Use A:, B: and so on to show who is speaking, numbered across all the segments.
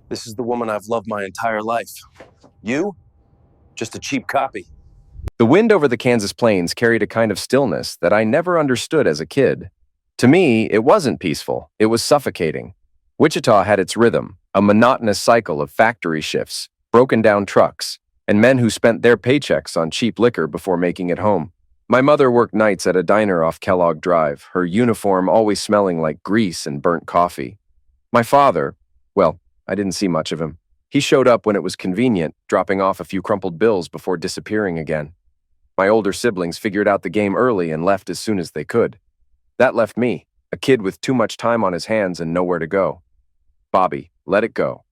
A: This is the woman I've loved my entire life. You? Just a cheap copy.
B: The wind over the Kansas plains carried a kind of stillness that I never understood as a kid. To me, it wasn't peaceful, it was suffocating. Wichita had its rhythm, a monotonous cycle of factory shifts, broken down trucks, and men who spent their paychecks on cheap liquor before making it home. My mother worked nights at a diner off Kellogg Drive, her uniform always smelling like grease and burnt coffee. My father, well, I didn't see much of him. He showed up when it was convenient, dropping off a few crumpled bills before disappearing again. My older siblings figured out the game early and left as soon as they could. That left me, a kid with too much time on his hands and nowhere to go. Bobby, let it go.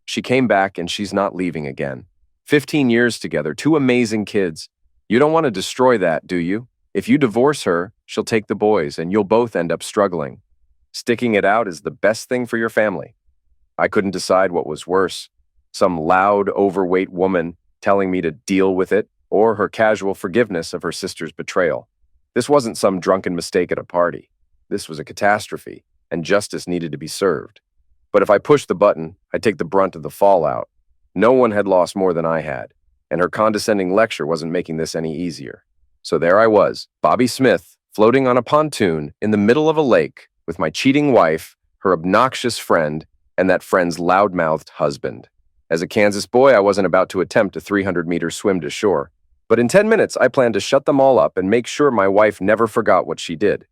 B: She came back and she's not leaving again. 15 years together, two amazing kids. You don't want to destroy that, do you? If you divorce her, she'll take the boys and you'll both end up struggling. Sticking it out is the best thing for your family. I couldn't decide what was worse. Some loud, overweight woman telling me to deal with it, or her casual forgiveness of her sister's betrayal. This wasn't some drunken mistake at a party. This was a catastrophe, and justice needed to be served. But if I pushed the button, I'd take the brunt of the fallout. No one had lost more than I had, and her condescending lecture wasn't making this any easier. So there I was, Bobby Smith, floating on a pontoon in the middle of a lake with my cheating wife, her obnoxious friend, and that friend's loud-mouthed husband. As a Kansas boy, I wasn't about to attempt a 300-meter swim to shore. But in 10 minutes, I planned to shut them all up and make sure my wife never forgot what she did.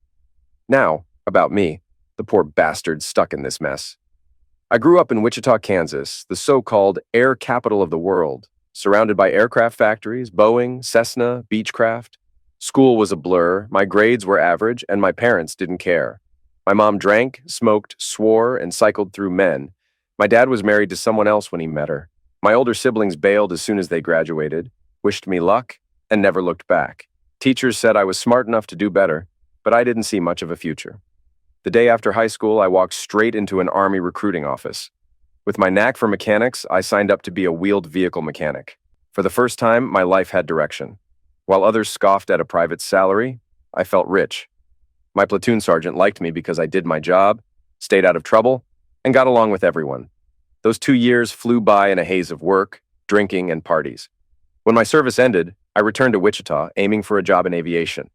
B: Now, about me, the poor bastard stuck in this mess. I grew up in Wichita, Kansas, the so-called air capital of the world, surrounded by aircraft factories, Boeing, Cessna, Beechcraft. School was a blur, my grades were average, and my parents didn't care. My mom drank, smoked, swore, and cycled through men. My dad was married to someone else when he met her. My older siblings bailed as soon as they graduated, wished me luck, and never looked back. Teachers said I was smart enough to do better, but I didn't see much of a future. The day after high school, I walked straight into an Army recruiting office. With my knack for mechanics, I signed up to be a wheeled vehicle mechanic. For the first time, my life had direction. While others scoffed at a private salary, I felt rich. My platoon sergeant liked me because I did my job, stayed out of trouble, and got along with everyone. Those 2 years flew by in a haze of work, drinking, and parties. When my service ended, I returned to Wichita, aiming for a job in aviation.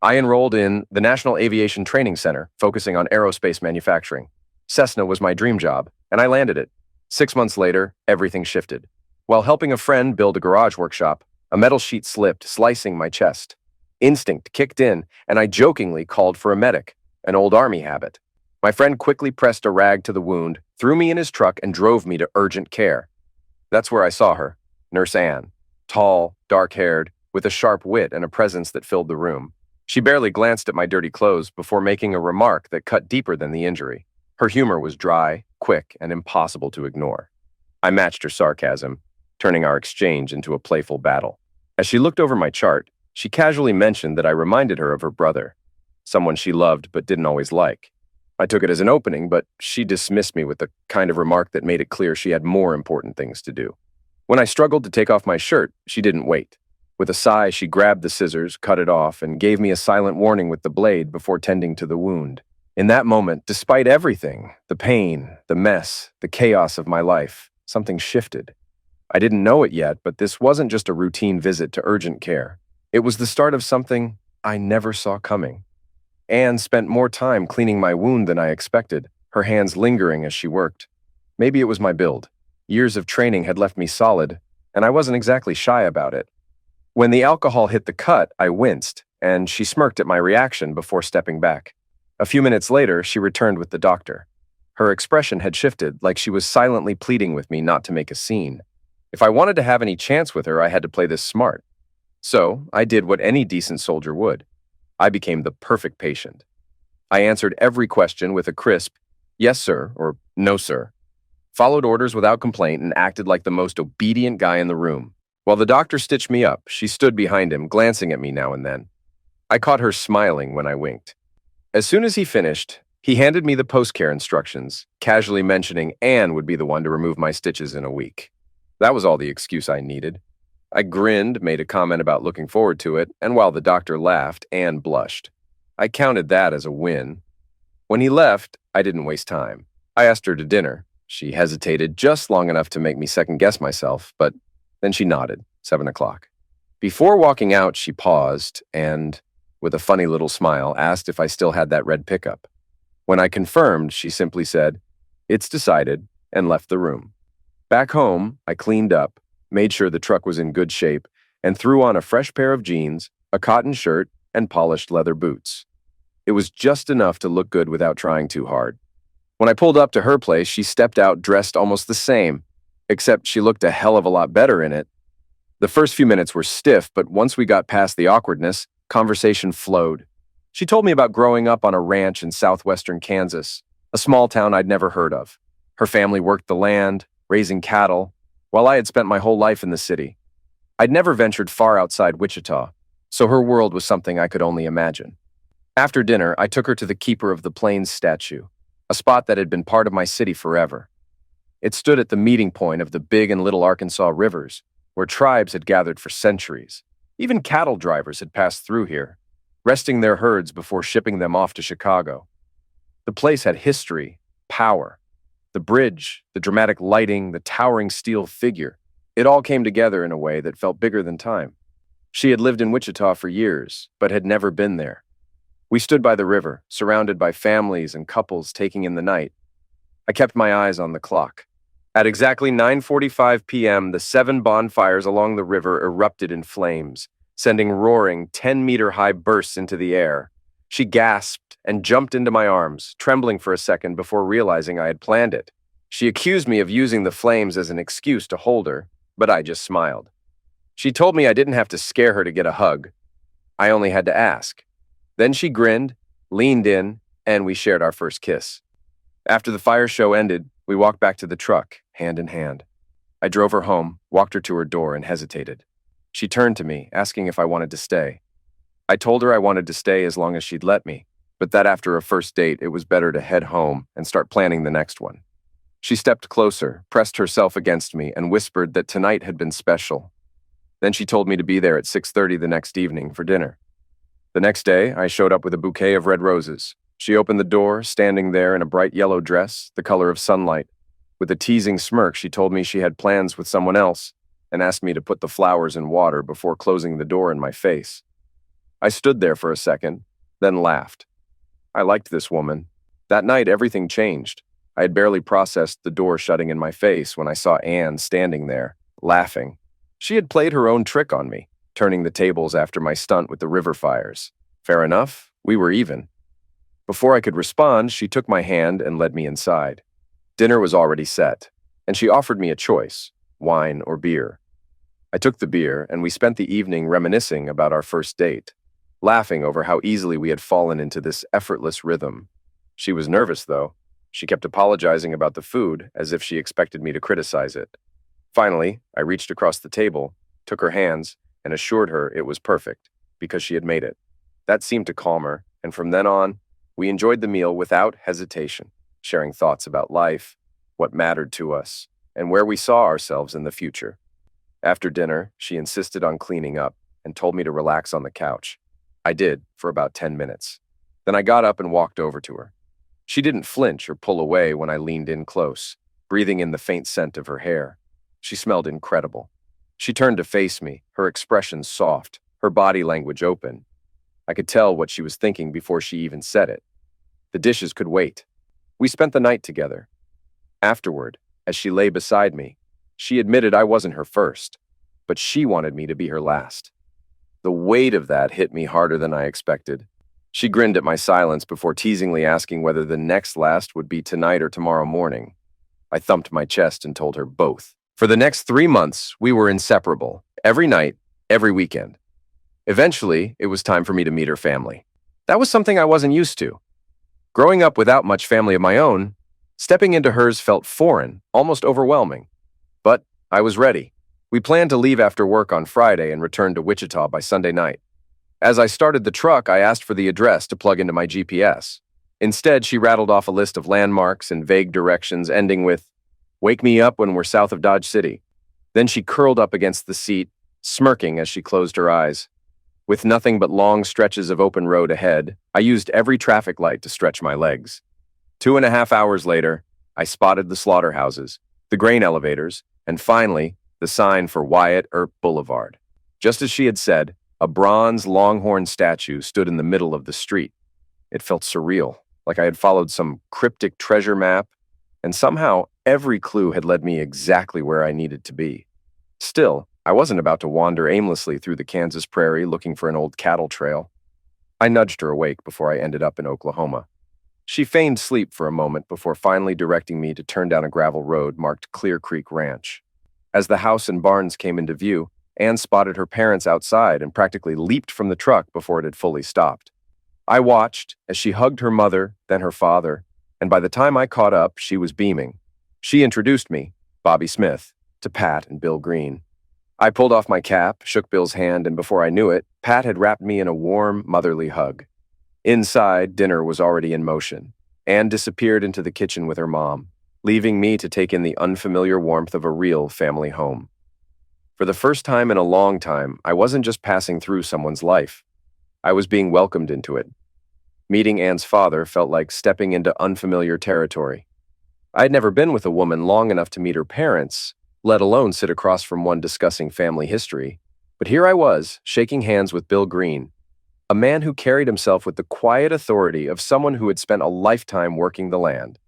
B: I enrolled in the National Aviation Training Center, focusing on aerospace manufacturing. Cessna was my dream job, and I landed it. 6 months later, everything shifted. While helping a friend build a garage workshop, a metal sheet slipped, slicing my chest. Instinct kicked in, and I jokingly called for a medic, an old Army habit. My friend quickly pressed a rag to the wound, threw me in his truck, and drove me to urgent care. That's where I saw her, Nurse Ann. Tall, dark-haired, with a sharp wit and a presence that filled the room. She barely glanced at my dirty clothes before making a remark that cut deeper than the injury. Her humor was dry, quick, and impossible to ignore. I matched her sarcasm, turning our exchange into a playful battle. As she looked over my chart, she casually mentioned that I reminded her of her brother, someone she loved but didn't always like. I took it as an opening, but she dismissed me with the kind of remark that made it clear she had more important things to do. When I struggled to take off my shirt, she didn't wait. With a sigh, she grabbed the scissors, cut it off, and gave me a silent warning with the blade before tending to the wound. In that moment, despite everything, the pain, the mess, the chaos of my life, something shifted. I didn't know it yet, but this wasn't just a routine visit to urgent care. It was the start of something I never saw coming. Anne spent more time cleaning my wound than I expected, her hands lingering as she worked. Maybe it was my build. Years of training had left me solid, and I wasn't exactly shy about it. When the alcohol hit the cut, I winced, and she smirked at my reaction before stepping back. A few minutes later, she returned with the doctor. Her expression had shifted, like she was silently pleading with me not to make a scene. If I wanted to have any chance with her, I had to play this smart. So, I did what any decent soldier would. I became the perfect patient. I answered every question with a crisp, "Yes, sir," or "No, sir." Followed orders without complaint and acted like the most obedient guy in the room. While the doctor stitched me up, she stood behind him, glancing at me now and then. I caught her smiling when I winked. As soon as he finished, he handed me the post-care instructions, casually mentioning Anne would be the one to remove my stitches in a week. That was all the excuse I needed. I grinned, made a comment about looking forward to it, and while the doctor laughed, Anne blushed. I counted that as a win. When he left, I didn't waste time. I asked her to dinner. She hesitated just long enough to make me second-guess myself, but then she nodded, 7 o'clock. Before walking out, she paused and, with a funny little smile, asked if I still had that red pickup. When I confirmed, she simply said, "It's decided," and left the room. Back home, I cleaned up, made sure the truck was in good shape, and threw on a fresh pair of jeans, a cotton shirt, and polished leather boots. It was just enough to look good without trying too hard. When I pulled up to her place, she stepped out dressed almost the same, except she looked a hell of a lot better in it. The first few minutes were stiff, but once we got past the awkwardness, conversation flowed. She told me about growing up on a ranch in southwestern Kansas, a small town I'd never heard of. Her family worked the land, raising cattle, while I had spent my whole life in the city. I'd never ventured far outside Wichita, so her world was something I could only imagine. After dinner, I took her to the Keeper of the Plains statue, a spot that had been part of my city forever. It stood at the meeting point of the Big and Little Arkansas rivers, where tribes had gathered for centuries. Even cattle drivers had passed through here, resting their herds before shipping them off to Chicago. The place had history, power. The bridge, the dramatic lighting, the towering steel figure. It all came together in a way that felt bigger than time. She had lived in Wichita for years, but had never been there. We stood by the river, surrounded by families and couples taking in the night. I kept my eyes on the clock. At exactly 9:45 p.m., the 7 bonfires along the river erupted in flames, sending roaring 10-meter-high bursts into the air. She gasped and jumped into my arms, trembling for a second before realizing I had planned it. She accused me of using the flames as an excuse to hold her, but I just smiled. She told me I didn't have to scare her to get a hug. I only had to ask. Then she grinned, leaned in, and we shared our first kiss. After the fire show ended, we walked back to the truck, hand in hand. I drove her home, walked her to her door, and hesitated. She turned to me, asking if I wanted to stay. I told her I wanted to stay as long as she'd let me, but that after a first date, it was better to head home and start planning the next one. She stepped closer, pressed herself against me, and whispered that tonight had been special. Then she told me to be there at 6:30 the next evening for dinner. The next day, I showed up with a bouquet of red roses. She opened the door, standing there in a bright yellow dress, the color of sunlight. With a teasing smirk, she told me she had plans with someone else and asked me to put the flowers in water before closing the door in my face. I stood there for a second, then laughed. I liked this woman. That night, everything changed. I had barely processed the door shutting in my face when I saw Anne standing there, laughing. She had played her own trick on me, turning the tables after my stunt with the river fires. Fair enough, we were even. Before I could respond, she took my hand and led me inside. Dinner was already set, and she offered me a choice, wine or beer. I took the beer, and we spent the evening reminiscing about our first date, laughing over how easily we had fallen into this effortless rhythm. She was nervous, though. She kept apologizing about the food, as if she expected me to criticize it. Finally, I reached across the table, took her hands, and assured her it was perfect, because she had made it. That seemed to calm her, and from then on, we enjoyed the meal without hesitation, sharing thoughts about life, what mattered to us, and where we saw ourselves in the future. After dinner, she insisted on cleaning up and told me to relax on the couch. I did, for about 10 minutes. Then I got up and walked over to her. She didn't flinch or pull away when I leaned in close, breathing in the faint scent of her hair. She smelled incredible. She turned to face me, her expression soft, her body language open. I could tell what she was thinking before she even said it. The dishes could wait. We spent the night together. Afterward, as she lay beside me, she admitted I wasn't her first, but she wanted me to be her last. The weight of that hit me harder than I expected. She grinned at my silence before teasingly asking whether the next last would be tonight or tomorrow morning. I thumped my chest and told her both. For the next 3 months, we were inseparable, every night, every weekend. Eventually, it was time for me to meet her family. That was something I wasn't used to. Growing up without much family of my own, stepping into hers felt foreign, almost overwhelming. But I was ready. We planned to leave after work on Friday and return to Wichita by Sunday night. As I started the truck, I asked for the address to plug into my GPS. Instead, she rattled off a list of landmarks and vague directions, ending with, "Wake me up when we're south of Dodge City." Then she curled up against the seat, smirking as she closed her eyes. With nothing but long stretches of open road ahead, I used every traffic light to stretch my legs. 2.5 hours later, I spotted the slaughterhouses, the grain elevators, and finally, the sign for Wyatt Earp Boulevard. Just as she had said, a bronze longhorn statue stood in the middle of the street. It felt surreal, like I had followed some cryptic treasure map, and somehow every clue had led me exactly where I needed to be. Still, I wasn't about to wander aimlessly through the Kansas prairie looking for an old cattle trail. I nudged her awake before I ended up in Oklahoma. She feigned sleep for a moment before finally directing me to turn down a gravel road marked Clear Creek Ranch. As the house and barns came into view, Anne spotted her parents outside and practically leaped from the truck before it had fully stopped. I watched as she hugged her mother, then her father, and by the time I caught up, she was beaming. She introduced me, Bobby Smith, to Pat and Bill Green. I pulled off my cap, shook Bill's hand, and before I knew it, Pat had wrapped me in a warm, motherly hug. Inside, dinner was already in motion. Anne disappeared into the kitchen with her mom, leaving me to take in the unfamiliar warmth of a real family home. For the first time in a long time, I wasn't just passing through someone's life. I was being welcomed into it. Meeting Anne's father felt like stepping into unfamiliar territory. I had never been with a woman long enough to meet her parents, let alone sit across from one discussing family history. But here I was, shaking hands with Bill Green, a man who carried himself with the quiet authority of someone who had spent a lifetime working the land.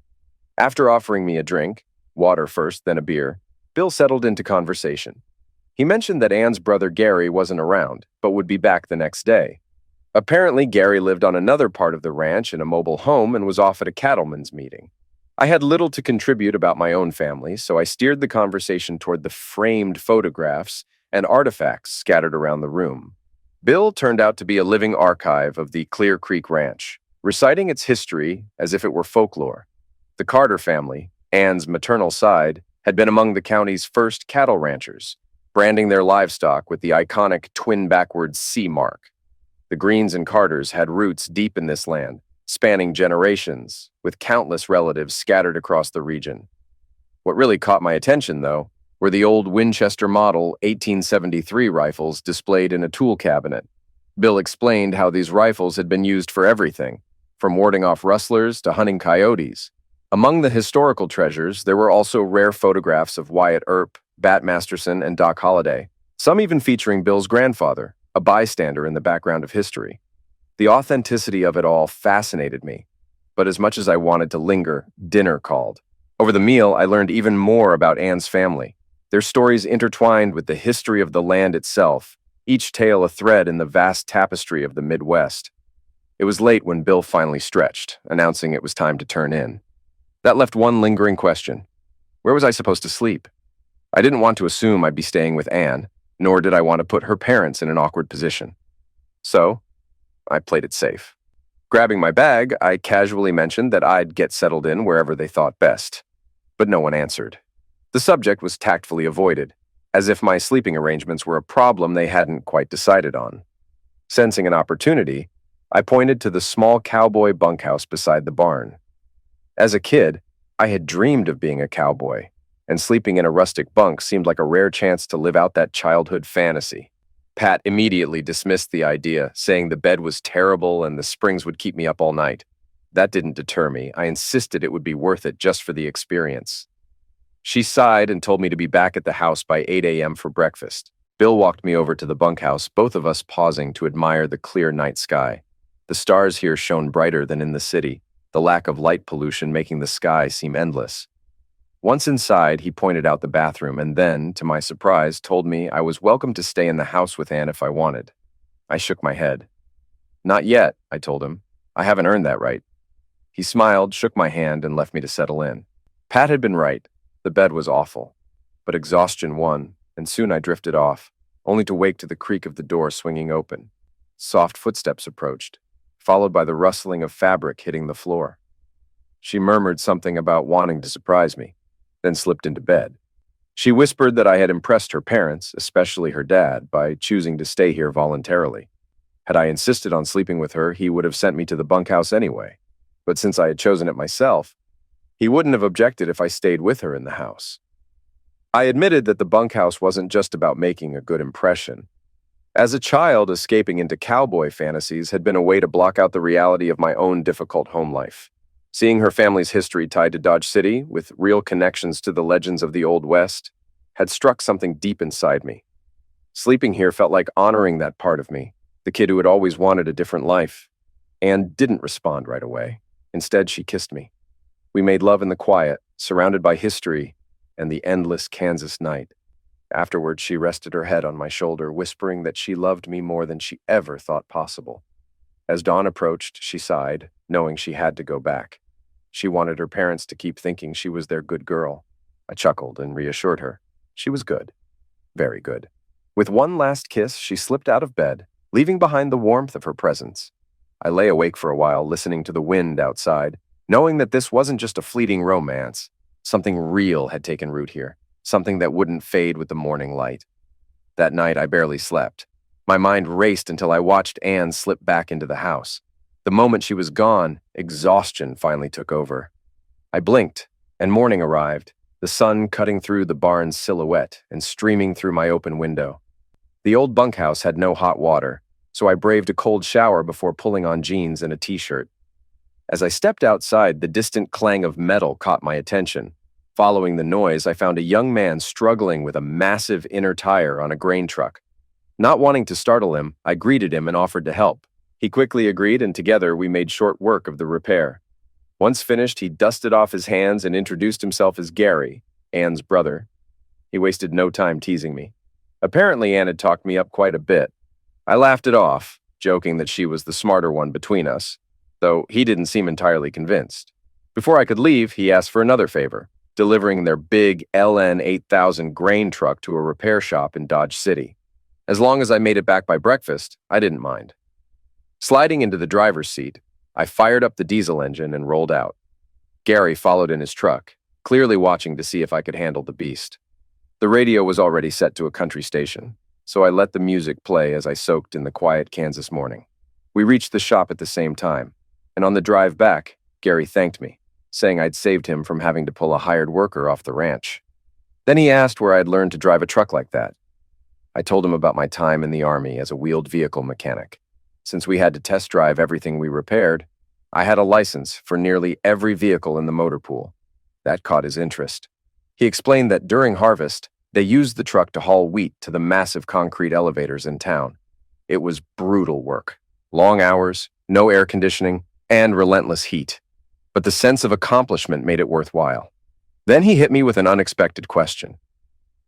B: After offering me a drink, water first, then a beer, Bill settled into conversation. He mentioned that Anne's brother Gary wasn't around, but would be back the next day. Apparently, Gary lived on another part of the ranch in a mobile home and was off at a cattlemen's meeting. I had little to contribute about my own family, so I steered the conversation toward the framed photographs and artifacts scattered around the room. Bill turned out to be a living archive of the Clear Creek Ranch, reciting its history as if it were folklore. The Carter family, Anne's maternal side, had been among the county's first cattle ranchers, branding their livestock with the iconic twin backwards C mark. The Greens and Carters had roots deep in this land, spanning generations, with countless relatives scattered across the region. What really caught my attention, though, were the old Winchester model 1873 rifles displayed in a tool cabinet. Bill explained how these rifles had been used for everything, from warding off rustlers to hunting coyotes. Among the historical treasures, there were also rare photographs of Wyatt Earp, Bat Masterson, and Doc Holliday, some even featuring Bill's grandfather, a bystander in the background of history. The authenticity of it all fascinated me, but as much as I wanted to linger, dinner called. Over the meal, I learned even more about Anne's family, their stories intertwined with the history of the land itself, each tale a thread in the vast tapestry of the Midwest. It was late when Bill finally stretched, announcing it was time to turn in. That left one lingering question. Where was I supposed to sleep? I didn't want to assume I'd be staying with Anne, nor did I want to put her parents in an awkward position. So, I played it safe. Grabbing my bag, I casually mentioned that I'd get settled in wherever they thought best. But no one answered. The subject was tactfully avoided, as if my sleeping arrangements were a problem they hadn't quite decided on. Sensing an opportunity, I pointed to the small cowboy bunkhouse beside the barn. As a kid, I had dreamed of being a cowboy, and sleeping in a rustic bunk seemed like a rare chance to live out that childhood fantasy. Pat immediately dismissed the idea, saying the bed was terrible and the springs would keep me up all night. That didn't deter me. I insisted it would be worth it just for the experience. She sighed and told me to be back at the house by 8 a.m. for breakfast. Bill walked me over to the bunkhouse, both of us pausing to admire the clear night sky. The stars here shone brighter than in the city, the lack of light pollution making the sky seem endless. Once inside, he pointed out the bathroom and then, to my surprise, told me I was welcome to stay in the house with Anne if I wanted. I shook my head. Not yet, I told him. I haven't earned that right. He smiled, shook my hand, and left me to settle in. Pat had been right. The bed was awful. But exhaustion won, and soon I drifted off, only to wake to the creak of the door swinging open. Soft footsteps approached, followed by the rustling of fabric hitting the floor. She murmured something about wanting to surprise me, then slipped into bed. She whispered that I had impressed her parents, especially her dad, by choosing to stay here voluntarily. Had I insisted on sleeping with her, he would have sent me to the bunkhouse anyway. But since I had chosen it myself, he wouldn't have objected if I stayed with her in the house. I admitted that the bunkhouse wasn't just about making a good impression. As a child, escaping into cowboy fantasies had been a way to block out the reality of my own difficult home life. Seeing her family's history tied to Dodge City, with real connections to the legends of the Old West, had struck something deep inside me. Sleeping here felt like honoring that part of me, the kid who had always wanted a different life. Anne didn't respond right away. Instead, she kissed me. We made love in the quiet, surrounded by history and the endless Kansas night. Afterwards, she rested her head on my shoulder, whispering that she loved me more than she ever thought possible. As dawn approached, she sighed, knowing she had to go back. She wanted her parents to keep thinking she was their good girl. I chuckled and reassured her. She was good. Very good. With one last kiss, she slipped out of bed, leaving behind the warmth of her presence. I lay awake for a while, listening to the wind outside, knowing that this wasn't just a fleeting romance. Something real had taken root here, something that wouldn't fade with the morning light. That night, I barely slept. My mind raced until I watched Anne slip back into the house. The moment she was gone, exhaustion finally took over. I blinked, and morning arrived, the sun cutting through the barn's silhouette and streaming through my open window. The old bunkhouse had no hot water, so I braved a cold shower before pulling on jeans and a t-shirt. As I stepped outside, the distant clang of metal caught my attention. Following the noise, I found a young man struggling with a massive inner tire on a grain truck. Not wanting to startle him, I greeted him and offered to help. He quickly agreed, and together we made short work of the repair. Once finished, he dusted off his hands and introduced himself as Gary, Anne's brother. He wasted no time teasing me. Apparently, Anne had talked me up quite a bit. I laughed it off, joking that she was the smarter one between us, though he didn't seem entirely convinced. Before I could leave, he asked for another favor, delivering their big LN 8000 grain truck to a repair shop in Dodge City. As long as I made it back by breakfast, I didn't mind. Sliding into the driver's seat, I fired up the diesel engine and rolled out. Gary followed in his truck, clearly watching to see if I could handle the beast. The radio was already set to a country station, so I let the music play as I soaked in the quiet Kansas morning. We reached the shop at the same time, and on the drive back, Gary thanked me, saying I'd saved him from having to pull a hired worker off the ranch. Then he asked where I'd learned to drive a truck like that. I told him about my time in the Army as a wheeled vehicle mechanic. Since we had to test drive everything we repaired, I had a license for nearly every vehicle in the motor pool. That caught his interest. He explained that during harvest, they used the truck to haul wheat to the massive concrete elevators in town. It was brutal work. Long hours, no air conditioning, and relentless heat. But the sense of accomplishment made it worthwhile. Then he hit me with an unexpected question.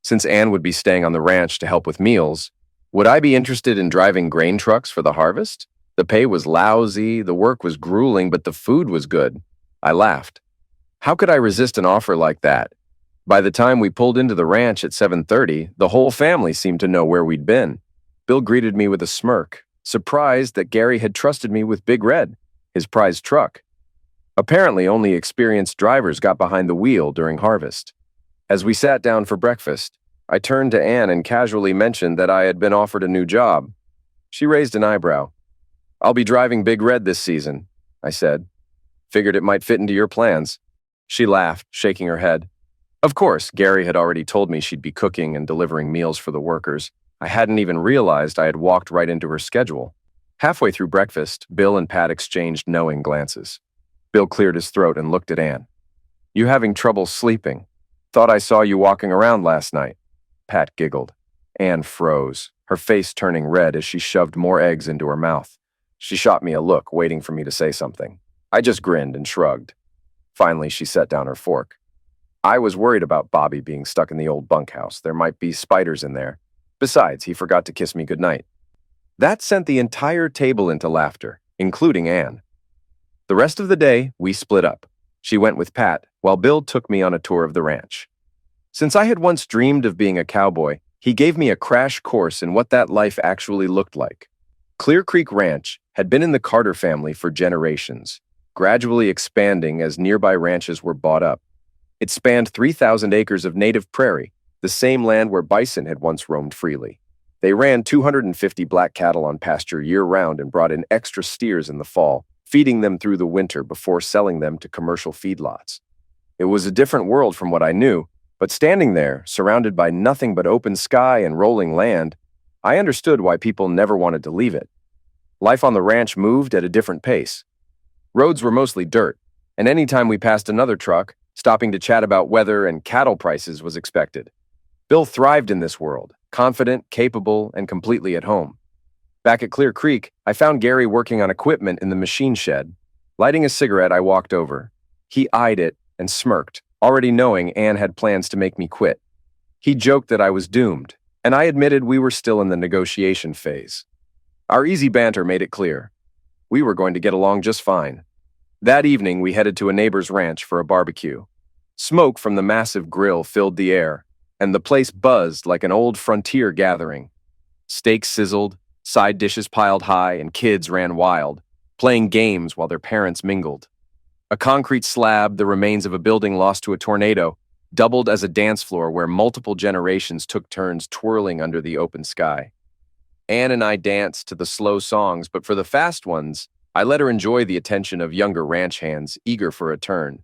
B: Since Anne would be staying on the ranch to help with meals, would I be interested in driving grain trucks for the harvest? The pay was lousy, the work was grueling, but the food was good. I laughed. How could I resist an offer like that? By the time we pulled into the ranch at 7:30, the whole family seemed to know where we'd been. Bill greeted me with a smirk, surprised that Gary had trusted me with Big Red, his prized truck. Apparently, only experienced drivers got behind the wheel during harvest. As we sat down for breakfast, I turned to Anne and casually mentioned that I had been offered a new job. She raised an eyebrow. "I'll be driving Big Red this season," I said. "Figured it might fit into your plans." She laughed, shaking her head. Of course, Gary had already told me she'd be cooking and delivering meals for the workers. I hadn't even realized I had walked right into her schedule. Halfway through breakfast, Bill and Pat exchanged knowing glances. Bill cleared his throat and looked at Anne. "You having trouble sleeping? Thought I saw you walking around last night." Pat giggled. Anne froze, her face turning red as she shoved more eggs into her mouth. She shot me a look, waiting for me to say something. I just grinned and shrugged. Finally, she set down her fork. "I was worried about Bobby being stuck in the old bunkhouse. There might be spiders in there. Besides, he forgot to kiss me goodnight." That sent the entire table into laughter, including Anne. The rest of the day, we split up. She went with Pat, while Bill took me on a tour of the ranch. Since I had once dreamed of being a cowboy, he gave me a crash course in what that life actually looked like. Clear Creek Ranch had been in the Carter family for generations, gradually expanding as nearby ranches were bought up. It spanned 3,000 acres of native prairie, the same land where bison had once roamed freely. They ran 250 black cattle on pasture year-round and brought in extra steers in the fall, feeding them through the winter before selling them to commercial feedlots. It was a different world from what I knew, but standing there, surrounded by nothing but open sky and rolling land, I understood why people never wanted to leave it. Life on the ranch moved at a different pace. Roads were mostly dirt, and anytime we passed another truck, stopping to chat about weather and cattle prices was expected. Bill thrived in this world, confident, capable, and completely at home. Back at Clear Creek, I found Gary working on equipment in the machine shed. Lighting a cigarette, I walked over. He eyed it and smirked, already knowing Anne had plans to make me quit. He joked that I was doomed, and I admitted we were still in the negotiation phase. Our easy banter made it clear. We were going to get along just fine. That evening, we headed to a neighbor's ranch for a barbecue. Smoke from the massive grill filled the air, and the place buzzed like an old frontier gathering. Steaks sizzled, side dishes piled high, and kids ran wild, playing games while their parents mingled. A concrete slab, the remains of a building lost to a tornado, doubled as a dance floor where multiple generations took turns twirling under the open sky. Anne and I danced to the slow songs, but for the fast ones, I let her enjoy the attention of younger ranch hands eager for a turn.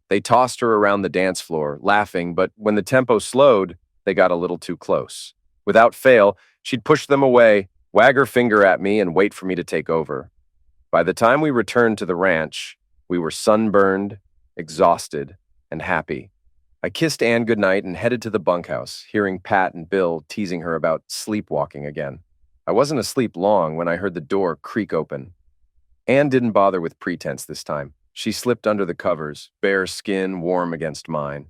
B: They tossed her around the dance floor, laughing, but when the tempo slowed, they got a little too close. Without fail, she'd push them away, wag her finger at me, and wait for me to take over. By the time we returned to the ranch, we were sunburned, exhausted, and happy. I kissed Anne goodnight and headed to the bunkhouse, hearing Pat and Bill teasing her about sleepwalking again. I wasn't asleep long when I heard the door creak open. Anne didn't bother with pretense this time. She slipped under the covers, bare skin warm against mine.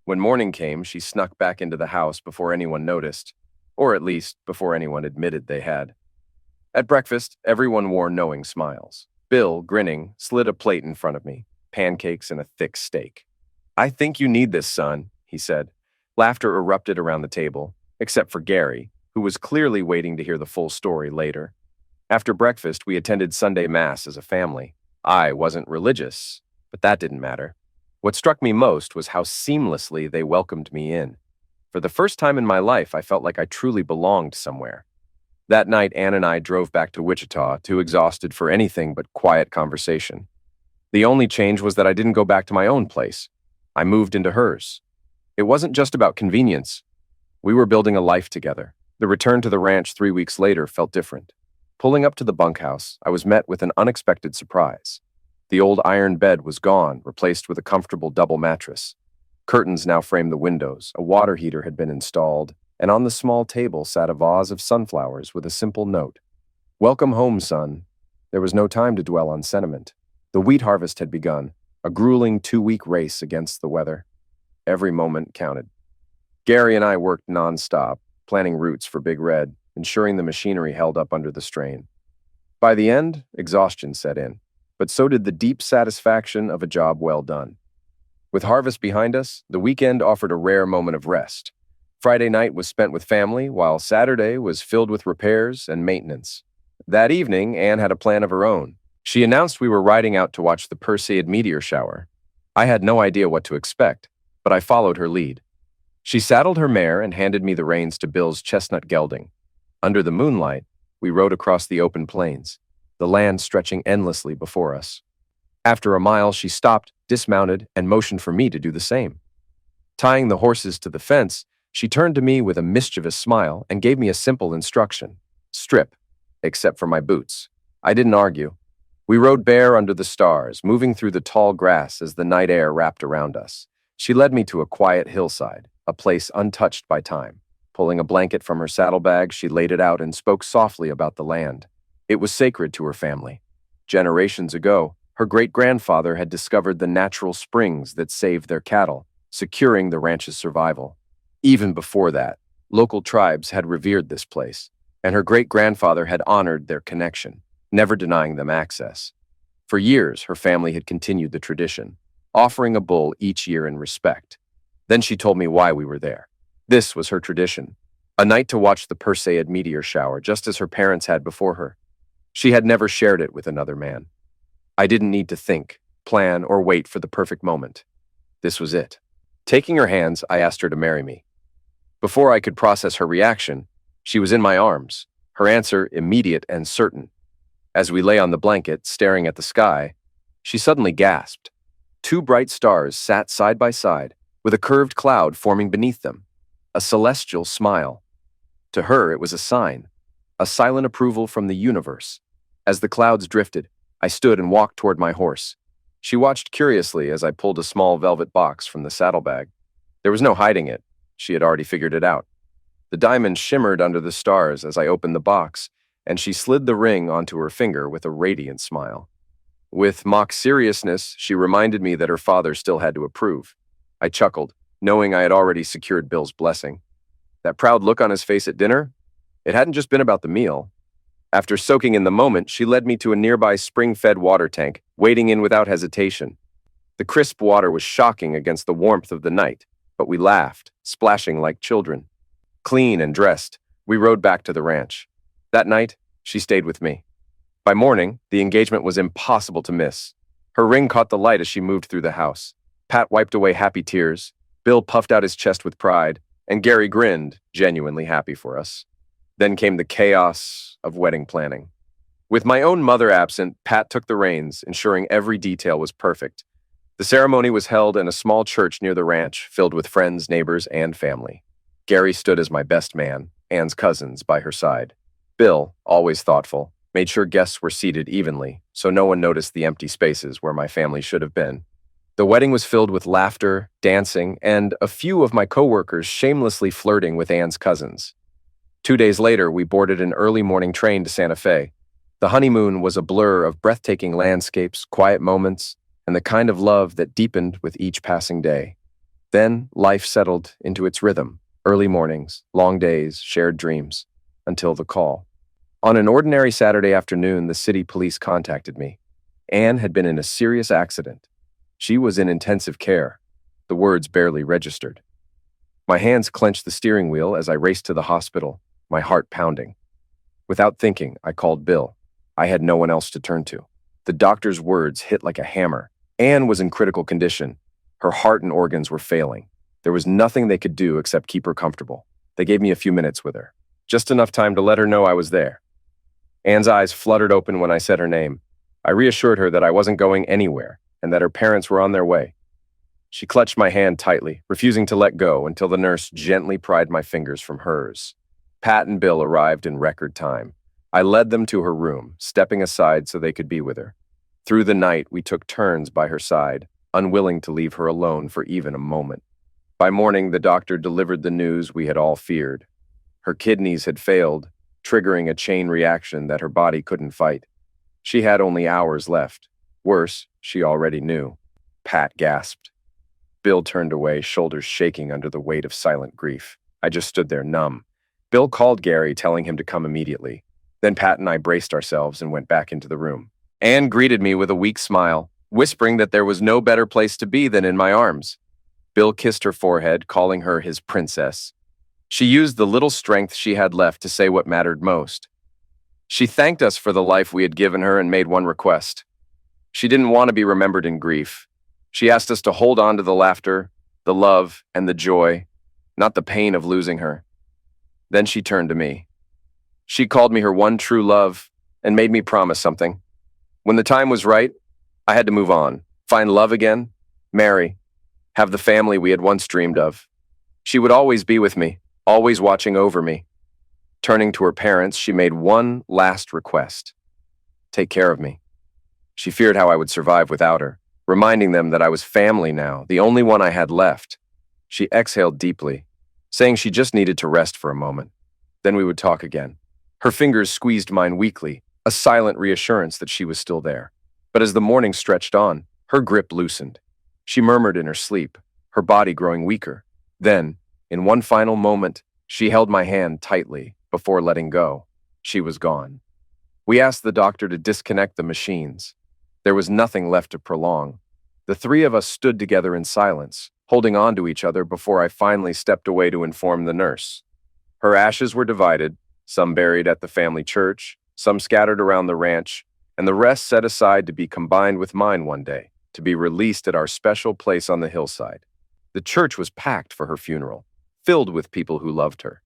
B: When morning came, she snuck back into the house before anyone noticed, or at least before anyone admitted they had. At breakfast, everyone wore knowing smiles. Bill, grinning, slid a plate in front of me, pancakes and a thick steak. "I think you need this, son," he said. Laughter erupted around the table, except for Gary, who was clearly waiting to hear the full story later. After breakfast, we attended Sunday Mass as a family. I wasn't religious, but that didn't matter. What struck me most was how seamlessly they welcomed me in. For the first time in my life, I felt like I truly belonged somewhere. That night, Anne and I drove back to Wichita, too exhausted for anything but quiet conversation. The only change was that I didn't go back to my own place. I moved into hers. It wasn't just about convenience. We were building a life together. The return to the ranch 3 weeks later felt different. Pulling up to the bunkhouse, I was met with an unexpected surprise. The old iron bed was gone, replaced with a comfortable double mattress. Curtains now framed the windows, a water heater had been installed, and on the small table sat a vase of sunflowers with a simple note. "Welcome home, son." There was no time to dwell on sentiment. The wheat harvest had begun, a grueling 2-week race against the weather. Every moment counted. Gary and I worked nonstop, planning routes for Big Red, ensuring the machinery held up under the strain. By the end, exhaustion set in, but so did the deep satisfaction of a job well done. With harvest behind us, the weekend offered a rare moment of rest. Friday night was spent with family, while Saturday was filled with repairs and maintenance. That evening, Anne had a plan of her own. She announced we were riding out to watch the Perseid meteor shower. I had no idea what to expect, but I followed her lead. She saddled her mare and handed me the reins to Bill's chestnut gelding. Under the moonlight, we rode across the open plains, the land stretching endlessly before us. After a mile, she stopped, dismounted, and motioned for me to do the same. Tying the horses to the fence, she turned to me with a mischievous smile and gave me a simple instruction: strip, except for my boots. I didn't argue. We rode bare under the stars, moving through the tall grass as the night air wrapped around us. She led me to a quiet hillside, a place untouched by time. Pulling a blanket from her saddlebag, she laid it out and spoke softly about the land. It was sacred to her family. Generations ago, her great-grandfather had discovered the natural springs that saved their cattle, securing the ranch's survival. Even before that, local tribes had revered this place, and her great-grandfather had honored their connection, never denying them access. For years, her family had continued the tradition, offering a bull each year in respect. Then she told me why we were there. This was her tradition, a night to watch the Perseid meteor shower, just as her parents had before her. She had never shared it with another man. I didn't need to think, plan, or wait for the perfect moment. This was it. Taking her hands, I asked her to marry me. Before I could process her reaction, she was in my arms, her answer immediate and certain. As we lay on the blanket, staring at the sky, she suddenly gasped. 2 bright stars sat side by side, with a curved cloud forming beneath them. A celestial smile. To her, it was a sign, a silent approval from the universe. As the clouds drifted, I stood and walked toward my horse. She watched curiously as I pulled a small velvet box from the saddlebag. There was no hiding it. She had already figured it out. The diamond shimmered under the stars as I opened the box, and she slid the ring onto her finger with a radiant smile. With mock seriousness, she reminded me that her father still had to approve. I chuckled, knowing I had already secured Bill's blessing. That proud look on his face at dinner? It hadn't just been about the meal. After soaking in the moment, she led me to a nearby spring-fed water tank, wading in without hesitation. The crisp water was shocking against the warmth of the night, but we laughed, splashing like children. Clean and dressed, we rode back to the ranch. That night, she stayed with me. By morning, the engagement was impossible to miss. Her ring caught the light as she moved through the house. Pat wiped away happy tears, Bill puffed out his chest with pride, and Gary grinned, genuinely happy for us. Then came the chaos of wedding planning. With my own mother absent, Pat took the reins, ensuring every detail was perfect. The ceremony was held in a small church near the ranch, filled with friends, neighbors, and family. Gary stood as my best man, Anne's cousins, by her side. Bill, always thoughtful, made sure guests were seated evenly, so no one noticed the empty spaces where my family should have been. The wedding was filled with laughter, dancing, and a few of my coworkers shamelessly flirting with Anne's cousins. 2 days later, we boarded an early morning train to Santa Fe. The honeymoon was a blur of breathtaking landscapes, quiet moments, and the kind of love that deepened with each passing day. Then life settled into its rhythm, early mornings, long days, shared dreams, until the call. On an ordinary Saturday afternoon, the city police contacted me. Anne had been in a serious accident. She was in intensive care. The words barely registered. My hands clenched the steering wheel as I raced to the hospital, my heart pounding. Without thinking, I called Bill. I had no one else to turn to. The doctor's words hit like a hammer. Anne was in critical condition. Her heart and organs were failing. There was nothing they could do except keep her comfortable. They gave me a few minutes with her. Just enough time to let her know I was there. Anne's eyes fluttered open when I said her name. I reassured her that I wasn't going anywhere and that her parents were on their way. She clutched my hand tightly, refusing to let go until the nurse gently pried my fingers from hers. Pat and Bill arrived in record time. I led them to her room, stepping aside so they could be with her. Through the night, we took turns by her side, unwilling to leave her alone for even a moment. By morning, the doctor delivered the news we had all feared. Her kidneys had failed, triggering a chain reaction that her body couldn't fight. She had only hours left. Worse, she already knew. Pat gasped. Bill turned away, shoulders shaking under the weight of silent grief. I just stood there numb. Bill called Gary, telling him to come immediately. Then Pat and I braced ourselves and went back into the room. Anne greeted me with a weak smile, whispering that there was no better place to be than in my arms. Bill kissed her forehead, calling her his princess. She used the little strength she had left to say what mattered most. She thanked us for the life we had given her and made one request. She didn't want to be remembered in grief. She asked us to hold on to the laughter, the love, and the joy, not the pain of losing her. Then she turned to me. She called me her one true love and made me promise something. When the time was right, I had to move on, find love again, marry, have the family we had once dreamed of. She would always be with me, always watching over me. Turning to her parents, she made one last request. Take care of me. She feared how I would survive without her, reminding them that I was family now, the only one I had left. She exhaled deeply, saying she just needed to rest for a moment. Then we would talk again. Her fingers squeezed mine weakly, a silent reassurance that she was still there. But as the morning stretched on, her grip loosened. She murmured in her sleep, her body growing weaker. Then, in one final moment, she held my hand tightly before letting go. She was gone. We asked the doctor to disconnect the machines. There was nothing left to prolong. The three of us stood together in silence, holding on to each other before I finally stepped away to inform the nurse. Her ashes were divided, some buried at the family church, some scattered around the ranch, and the rest set aside to be combined with mine one day, to be released at our special place on the hillside. The church was packed for her funeral, filled with people who loved her.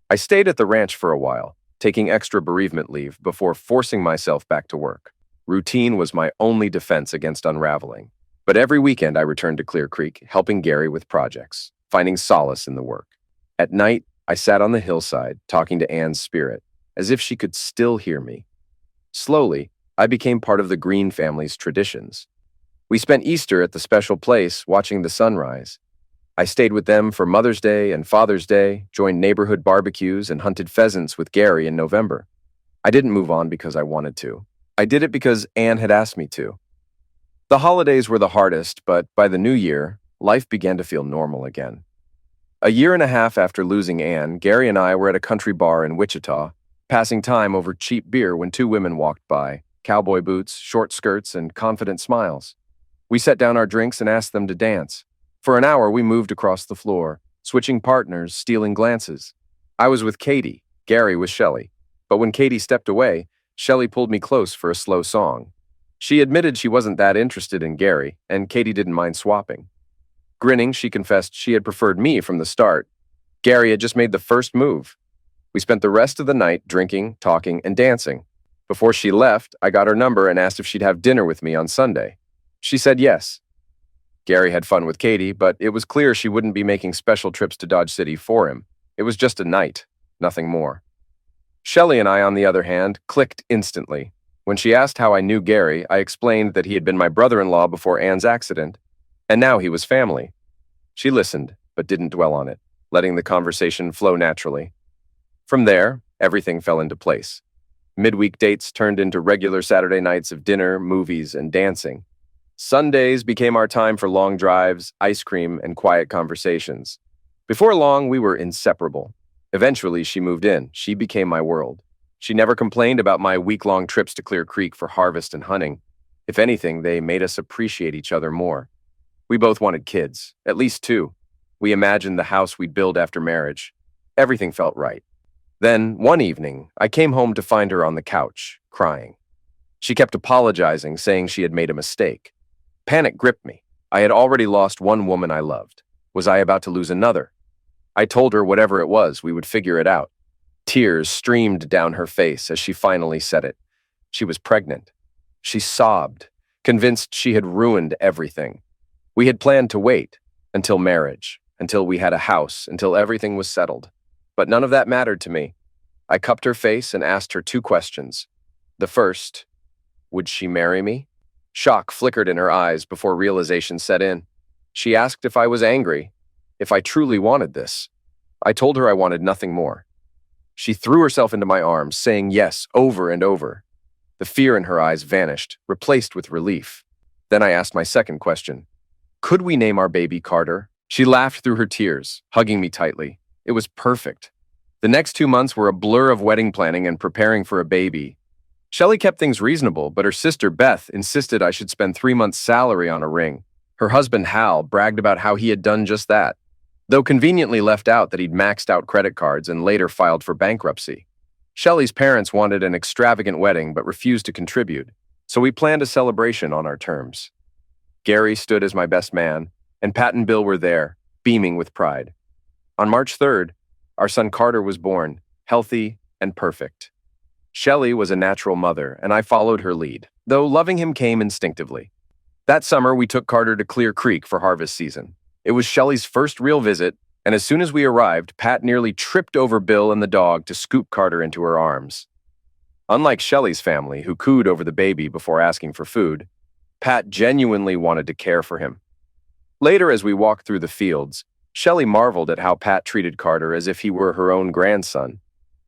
B: I stayed at the ranch for a while, taking extra bereavement leave before forcing myself back to work. Routine was my only defense against unraveling. But every weekend I returned to Clear Creek, helping Gary with projects, finding solace in the work. At night, I sat on the hillside, talking to Anne's spirit, as if she could still hear me. Slowly, I became part of the Green family's traditions. We spent Easter at the special place watching the sunrise. I stayed with them for Mother's Day and Father's Day, joined neighborhood barbecues, and hunted pheasants with Gary in November. I didn't move on because I wanted to. I did it because Anne had asked me to. The holidays were the hardest, but by the new year, life began to feel normal again. A year and a half after losing Anne, Gary and I were at a country bar in Wichita, passing time over cheap beer when two women walked by, cowboy boots, short skirts, and confident smiles. We set down our drinks and asked them to dance. For an hour, we moved across the floor, switching partners, stealing glances. I was with Katie, Gary was Shelley. But when Katie stepped away, Shelley pulled me close for a slow song. She admitted she wasn't that interested in Gary, and Katie didn't mind swapping. Grinning, she confessed she had preferred me from the start. Gary had just made the first move. We spent the rest of the night drinking, talking, and dancing. Before she left, I got her number and asked if she'd have dinner with me on Sunday. She said yes. Gary had fun with Katie, but it was clear she wouldn't be making special trips to Dodge City for him. It was just a night, nothing more. Shelley and I, on the other hand, clicked instantly. When she asked how I knew Gary, I explained that he had been my brother-in-law before Anne's accident, and now he was family. She listened, but didn't dwell on it, letting the conversation flow naturally. From there, everything fell into place. Midweek dates turned into regular Saturday nights of dinner, movies, and dancing. Sundays became our time for long drives, ice cream, and quiet conversations. Before long, we were inseparable. Eventually, she moved in. She became my world. She never complained about my week-long trips to Clear Creek for harvest and hunting. If anything, they made us appreciate each other more. We both wanted kids, at least two. We imagined the house we'd build after marriage. Everything felt right. Then, one evening, I came home to find her on the couch, crying. She kept apologizing, saying she had made a mistake. Panic gripped me. I had already lost one woman I loved. Was I about to lose another? I told her whatever it was, we would figure it out. Tears streamed down her face as she finally said it. She was pregnant. She sobbed, convinced she had ruined everything. We had planned to wait until marriage, until we had a house, until everything was settled. But none of that mattered to me. I cupped her face and asked her two questions. The first, would she marry me? Shock flickered in her eyes before realization set in. She asked if I was angry, if I truly wanted this. I told her I wanted nothing more. She threw herself into my arms, saying yes over and over. The fear in her eyes vanished, replaced with relief. Then I asked my second question. Could we name our baby Carter? She laughed through her tears, hugging me tightly. It was perfect. The next 2 months were a blur of wedding planning and preparing for a baby. Shelley kept things reasonable, but her sister Beth insisted I should spend 3 months' salary on a ring. Her husband Hal bragged about how he had done just that, though conveniently left out that he'd maxed out credit cards and later filed for bankruptcy. Shelley's parents wanted an extravagant wedding but refused to contribute, so we planned a celebration on our terms. Gary stood as my best man, and Pat and Bill were there, beaming with pride. On March 3rd, our son Carter was born, healthy and perfect. Shelley was a natural mother, and I followed her lead, though loving him came instinctively. That summer, we took Carter to Clear Creek for harvest season. It was Shelley's first real visit, and as soon as we arrived, Pat nearly tripped over Bill and the dog to scoop Carter into her arms. Unlike Shelley's family, who cooed over the baby before asking for food, Pat genuinely wanted to care for him. Later, as we walked through the fields, Shelley marveled at how Pat treated Carter as if he were her own grandson.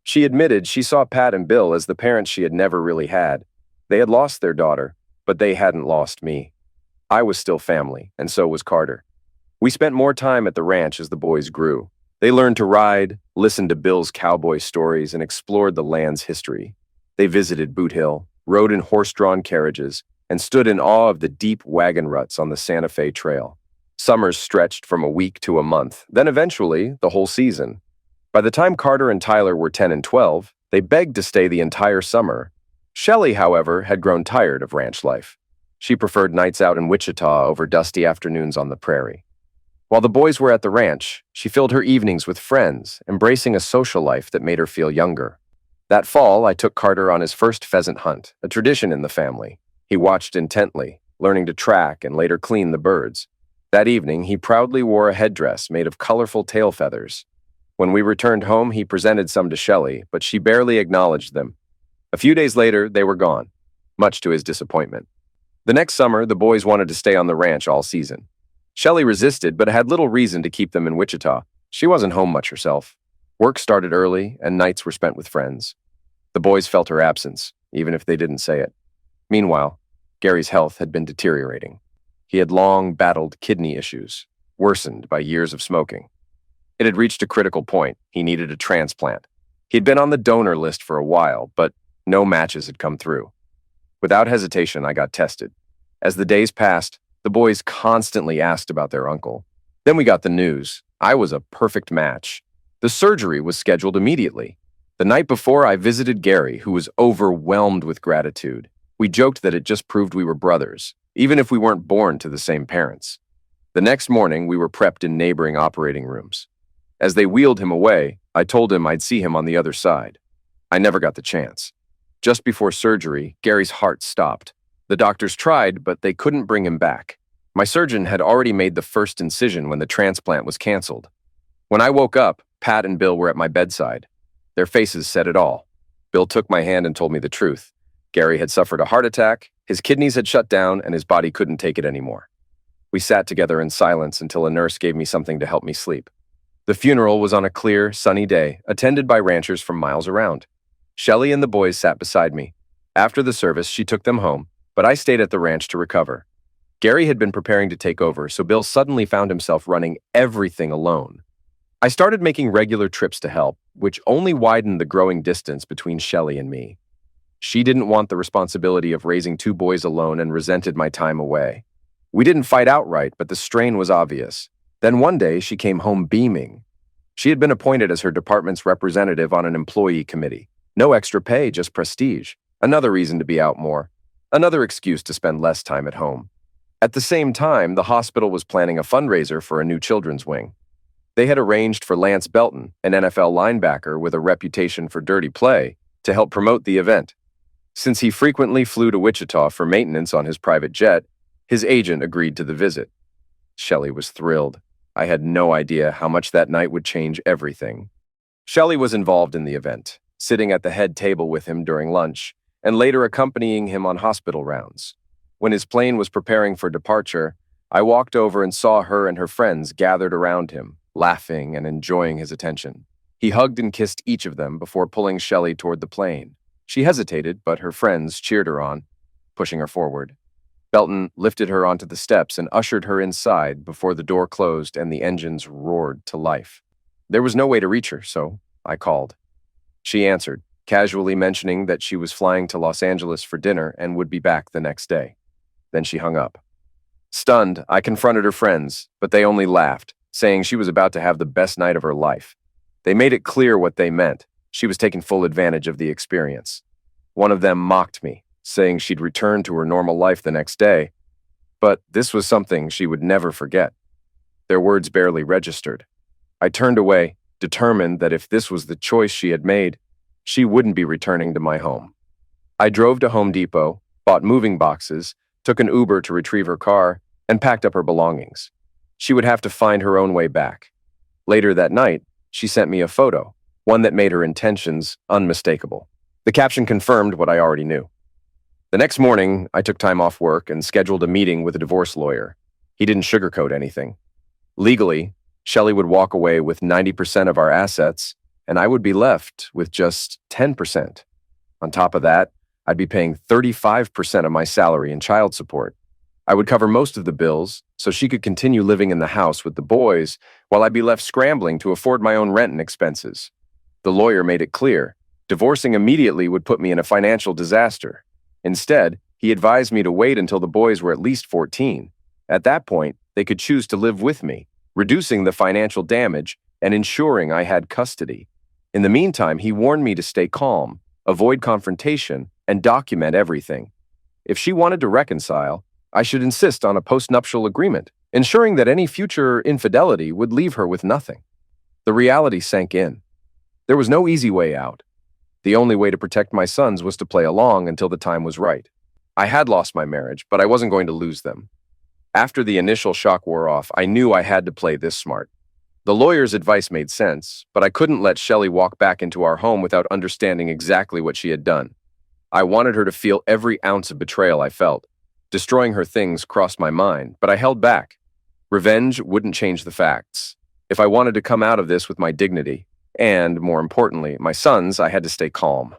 B: She admitted she saw Pat and Bill as the parents she had never really had. They had lost their daughter, but they hadn't lost me. I was still family, and so was Carter. We spent more time at the ranch as the boys grew. They learned to ride, listened to Bill's cowboy stories, and explored the land's history. They visited Boot Hill, rode in horse-drawn carriages, and stood in awe of the deep wagon ruts on the Santa Fe Trail. Summers stretched from a week to a month, then eventually the whole season. By the time Carter and Tyler were 10 and 12, they begged to stay the entire summer. Shelley, however, had grown tired of ranch life. She preferred nights out in Wichita over dusty afternoons on the prairie. While the boys were at the ranch, she filled her evenings with friends, embracing a social life that made her feel younger. That fall, I took Carter on his first pheasant hunt, a tradition in the family. He watched intently, learning to track and later clean the birds. That evening, he proudly wore a headdress made of colorful tail feathers. When we returned home, he presented some to Shelley, but she barely acknowledged them. A few days later, they were gone, much to his disappointment. The next summer, the boys wanted to stay on the ranch all season. Shelley resisted, but had little reason to keep them in Wichita. She wasn't home much herself. Work started early, and nights were spent with friends. The boys felt her absence, even if they didn't say it. Meanwhile, Gary's health had been deteriorating. He had long battled kidney issues, worsened by years of smoking. It had reached a critical point. He needed a transplant. He'd been on the donor list for a while, but no matches had come through. Without hesitation, I got tested. As the days passed, the boys constantly asked about their uncle. Then we got the news. I was a perfect match. The surgery was scheduled immediately. The night before, I visited Gary, who was overwhelmed with gratitude. We joked that it just proved we were brothers, even if we weren't born to the same parents. The next morning, we were prepped in neighboring operating rooms. As they wheeled him away, I told him I'd see him on the other side. I never got the chance. Just before surgery, Gary's heart stopped. The doctors tried, but they couldn't bring him back. My surgeon had already made the first incision when the transplant was canceled. When I woke up, Pat and Bill were at my bedside. Their faces said it all. Bill took my hand and told me the truth. Gary had suffered a heart attack, his kidneys had shut down, and his body couldn't take it anymore. We sat together in silence until a nurse gave me something to help me sleep. The funeral was on a clear, sunny day, attended by ranchers from miles around. Shelley and the boys sat beside me. After the service, she took them home, but I stayed at the ranch to recover. Gary had been preparing to take over, so Bill suddenly found himself running everything alone. I started making regular trips to help, which only widened the growing distance between Shelley and me. She didn't want the responsibility of raising two boys alone and resented my time away. We didn't fight outright, but the strain was obvious. Then one day, she came home beaming. She had been appointed as her department's representative on an employee committee. No extra pay, just prestige. Another reason to be out more. Another excuse to spend less time at home. At the same time, the hospital was planning a fundraiser for a new children's wing. They had arranged for Lance Belton, an NFL linebacker with a reputation for dirty play, to help promote the event. Since he frequently flew to Wichita for maintenance on his private jet, his agent agreed to the visit. Shelley was thrilled. I had no idea how much that night would change everything. Shelley was involved in the event, sitting at the head table with him during lunch, and later accompanying him on hospital rounds. When his plane was preparing for departure, I walked over and saw her and her friends gathered around him, laughing and enjoying his attention. He hugged and kissed each of them before pulling Shelley toward the plane. She hesitated, but her friends cheered her on, pushing her forward. Belton lifted her onto the steps and ushered her inside before the door closed and the engines roared to life. There was no way to reach her, so I called. She answered, casually mentioning that she was flying to Los Angeles for dinner and would be back the next day. Then she hung up. Stunned, I confronted her friends, but they only laughed, saying she was about to have the best night of her life. They made it clear what they meant. She was taking full advantage of the experience. One of them mocked me, saying she'd return to her normal life the next day. But this was something she would never forget. Their words barely registered. I turned away, determined that if this was the choice she had made, she wouldn't be returning to my home. I drove to Home Depot, bought moving boxes, took an Uber to retrieve her car, and packed up her belongings. She would have to find her own way back. Later that night, she sent me a photo, one that made her intentions unmistakable. The caption confirmed what I already knew. The next morning, I took time off work and scheduled a meeting with a divorce lawyer. He didn't sugarcoat anything. Legally, Shelley would walk away with 90% of our assets, and I would be left with just 10%. On top of that, I'd be paying 35% of my salary in child support. I would cover most of the bills, so she could continue living in the house with the boys, while I'd be left scrambling to afford my own rent and expenses. The lawyer made it clear, divorcing immediately would put me in a financial disaster. Instead, he advised me to wait until the boys were at least 14. At that point, they could choose to live with me, reducing the financial damage and ensuring I had custody. In the meantime, he warned me to stay calm, avoid confrontation, and document everything. If she wanted to reconcile, I should insist on a postnuptial agreement, ensuring that any future infidelity would leave her with nothing. The reality sank in. There was no easy way out. The only way to protect my sons was to play along until the time was right. I had lost my marriage, but I wasn't going to lose them. After the initial shock wore off, I knew I had to play this smart. The lawyer's advice made sense, but I couldn't let Shelley walk back into our home without understanding exactly what she had done. I wanted her to feel every ounce of betrayal I felt. Destroying her things crossed my mind, but I held back. Revenge wouldn't change the facts. If I wanted to come out of this with my dignity, and, more importantly, my sons, I had to stay calm.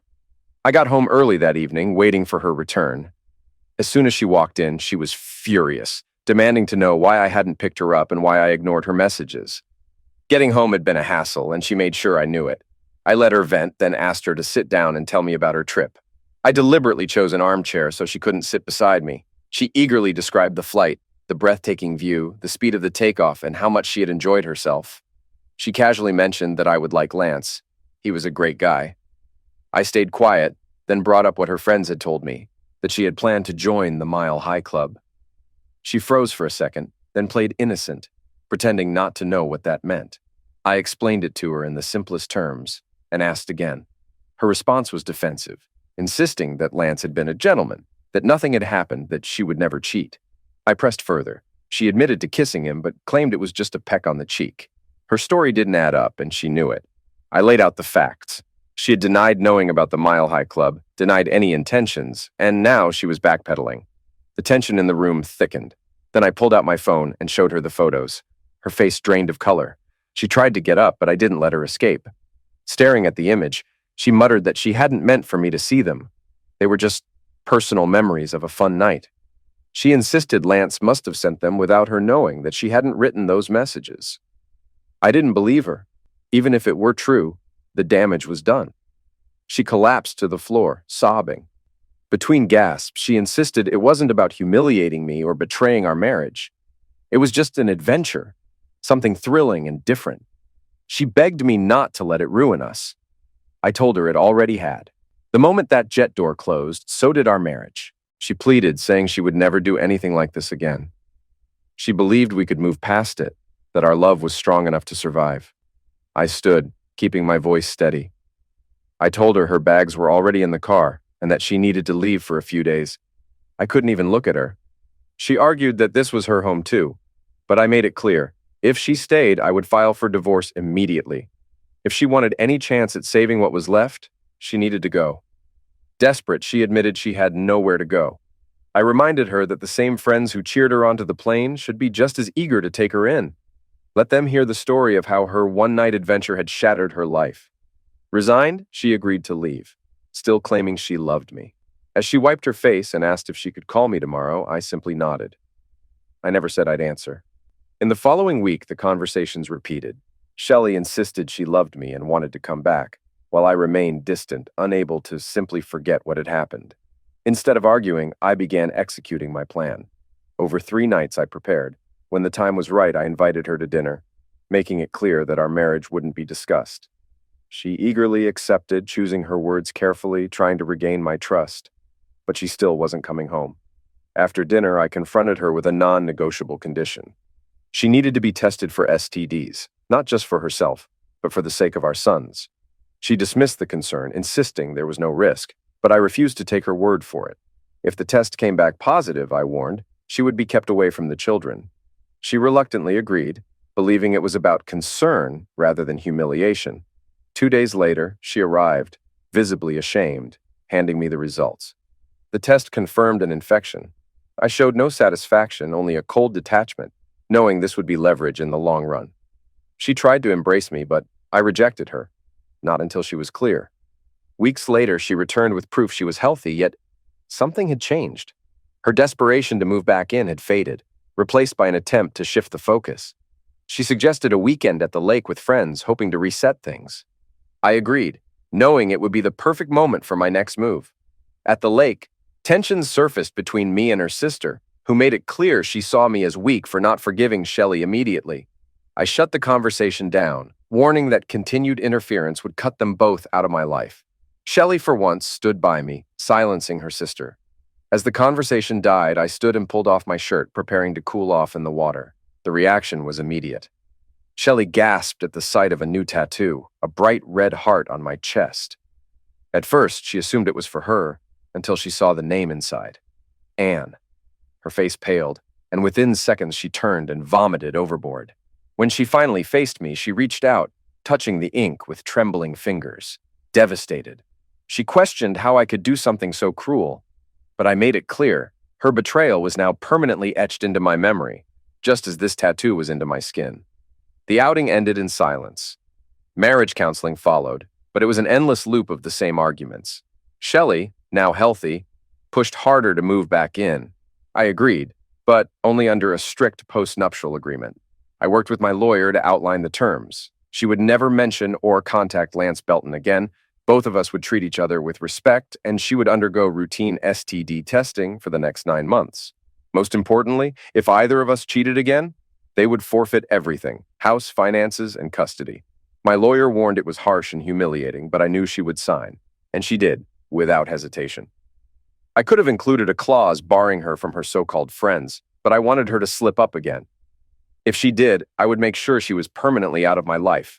B: I got home early that evening, waiting for her return. As soon as she walked in, she was furious, demanding to know why I hadn't picked her up and why I ignored her messages. Getting home had been a hassle, and she made sure I knew it. I let her vent, then asked her to sit down and tell me about her trip. I deliberately chose an armchair so she couldn't sit beside me. She eagerly described the flight, the breathtaking view, the speed of the takeoff, and how much she had enjoyed herself. She casually mentioned that I would like Lance. He was a great guy. I stayed quiet, then brought up what her friends had told me, that she had planned to join the Mile High Club. She froze for a second, then played innocent, pretending not to know what that meant. I explained it to her in the simplest terms, and asked again. Her response was defensive, insisting that Lance had been a gentleman, that nothing had happened, that she would never cheat. I pressed further. She admitted to kissing him, but claimed it was just a peck on the cheek. Her story didn't add up, and she knew it. I laid out the facts. She had denied knowing about the Mile High Club, denied any intentions, and now she was backpedaling. The tension in the room thickened. Then I pulled out my phone and showed her the photos. Her face drained of color. She tried to get up, but I didn't let her escape. Staring at the image, she muttered that she hadn't meant for me to see them. They were just personal memories of a fun night. She insisted Lance must have sent them without her knowing that she hadn't written those messages. I didn't believe her. Even if it were true, the damage was done. She collapsed to the floor, sobbing. Between gasps, she insisted it wasn't about humiliating me or betraying our marriage. It was just an adventure, something thrilling and different. She begged me not to let it ruin us. I told her it already had. The moment that jet door closed, so did our marriage. She pleaded, saying she would never do anything like this again. She believed we could move past it, that our love was strong enough to survive. I stood, keeping my voice steady. I told her bags were already in the car and that she needed to leave for a few days. I couldn't even look at her. She argued that this was her home too, but I made it clear, if she stayed, I would file for divorce immediately. If she wanted any chance at saving what was left, she needed to go. Desperate, she admitted she had nowhere to go. I reminded her that the same friends who cheered her onto the plane should be just as eager to take her in. Let them hear the story of how her one-night adventure had shattered her life. Resigned, she agreed to leave, still claiming she loved me. As she wiped her face and asked if she could call me tomorrow, I simply nodded. I never said I'd answer. In the following week, the conversations repeated. Shelley insisted she loved me and wanted to come back, while I remained distant, unable to simply forget what had happened. Instead of arguing, I began executing my plan. Over 3 nights I prepared. When the time was right, I invited her to dinner, making it clear that our marriage wouldn't be discussed. She eagerly accepted, choosing her words carefully, trying to regain my trust. But she still wasn't coming home. After dinner, I confronted her with a non-negotiable condition. She needed to be tested for STDs, not just for herself, but for the sake of our sons. She dismissed the concern, insisting there was no risk, but I refused to take her word for it. If the test came back positive, I warned, she would be kept away from the children. She reluctantly agreed, believing it was about concern rather than humiliation. 2 days later, she arrived, visibly ashamed, handing me the results. The test confirmed an infection. I showed no satisfaction, only a cold detachment, knowing this would be leverage in the long run. She tried to embrace me, but I rejected her. Not until she was clear. Weeks later, she returned with proof she was healthy, yet something had changed. Her desperation to move back in had faded, replaced by an attempt to shift the focus. She suggested a weekend at the lake with friends, hoping to reset things. I agreed, knowing it would be the perfect moment for my next move. At the lake, tensions surfaced between me and her sister, who made it clear she saw me as weak for not forgiving Shelley immediately. I shut the conversation down, warning that continued interference would cut them both out of my life. Shelley, for once, stood by me, silencing her sister. As the conversation died, I stood and pulled off my shirt, preparing to cool off in the water. The reaction was immediate. Shelley gasped at the sight of a new tattoo, a bright red heart on my chest. At first, she assumed it was for her, until she saw the name inside. Anne. Her face paled, and within seconds she turned and vomited overboard. When she finally faced me, she reached out, touching the ink with trembling fingers. Devastated. She questioned how I could do something so cruel, but I made it clear Her betrayal was now permanently etched into my memory, just as this tattoo was into my skin. The outing ended in silence. Marriage counseling followed, but it was an endless loop of the same arguments. Shelley, now healthy, pushed harder to move back in. I agreed, but only under a strict postnuptial agreement. I worked with my lawyer to outline the terms. She would never mention or contact Lance Belton again. Both of us would treat each other with respect, and she would undergo routine STD testing for the next 9 months. Most importantly, if either of us cheated again, they would forfeit everything: house, finances, and custody. My lawyer warned it was harsh and humiliating, but I knew she would sign, and she did, without hesitation. I could have included a clause barring her from her so-called friends, but I wanted her to slip up again. If she did, I would make sure she was permanently out of my life.